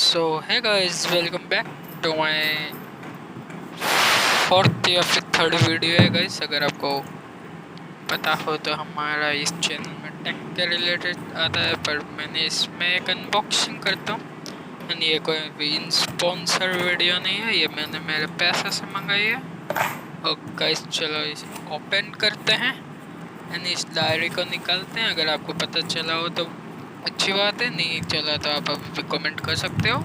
सो है guys, welcome back to my fourth या फिर थर्ड वीडियो है गाइस। अगर आपको पता हो तो हमारा इस चैनल में टेक के रिलेटेड आता है, पर मैंने इसमें एक अनबॉक्सिंग करता हूँ। ये कोई भी स्पॉन्सर वीडियो नहीं है, ये मैंने मेरे पैसे से मंगाई है। और गाइस चलो इसे ओपन करते हैं एंड इस डायरी को निकालते हैं। अगर आपको पता चला हो तो अच्छी बात है, नहीं चला तो आप अभी भी कमेंट कर सकते हो,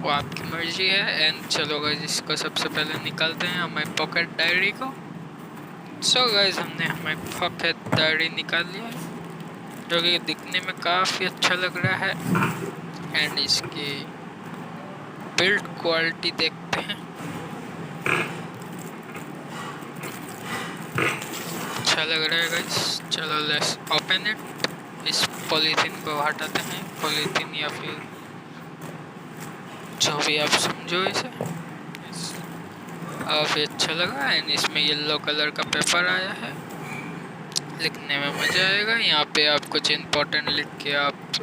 वो आपकी मर्जी है। एंड चलो गाइस, इसको सबसे पहले निकालते हैं हमारी पॉकेट डायरी को। सो गाइस, हमने हमारी पॉकेट डायरी निकाल लिया है, जो कि दिखने में काफ़ी अच्छा लग रहा है। एंड इसकी बिल्ड क्वालिटी देखते हैं, अच्छा लग रहा है गाइस। चलो लेट्स ओपन इट। इस पॉलीथीन को हटाते हैं, पॉलीथीन या फिर जो भी आप समझो इसे। काफ़ी अच्छा लगा। एंड इसमें येलो कलर का पेपर आया है, लिखने में मज़ा आएगा। यहाँ पे आप कुछ इम्पोर्टेंट लिख के आप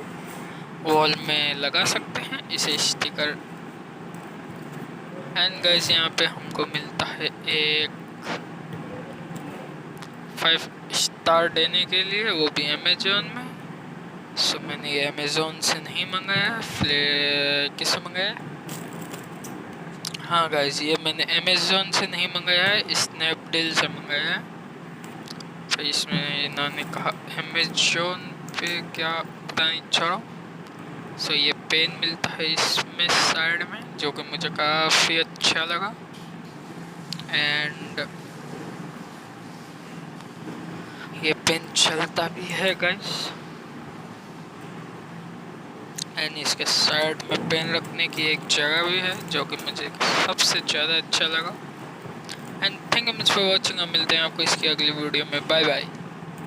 वॉल में लगा सकते हैं इसे स्टिकर। एंड गाइस, यहाँ पे हमको मिलता है एक 5 स्टार देने के लिए, वो भी अमेजोन में। सो मैंने ये अमेजोन से नहीं मंगाया, किससे मंगाया? हाँ गाइस, ये मैंने अमेजोन से नहीं मंगाया है, स्नैपडील से मंगाया है। तो इसमें इन्होंने कहा अमेजोन पे, क्या पता नहीं, छोड़ो। सो ये पेन मिलता है इसमें साइड में, जो कि मुझे काफ़ी अच्छा लगा। एंड ये पेन चलता भी है गाइस। एंड इसके साइड में पेन रखने की एक जगह भी है, जो कि मुझे सबसे ज़्यादा अच्छा लगा। And thank you much for watching. हम मिलते हैं आपको इसकी अगली वीडियो में। Bye bye.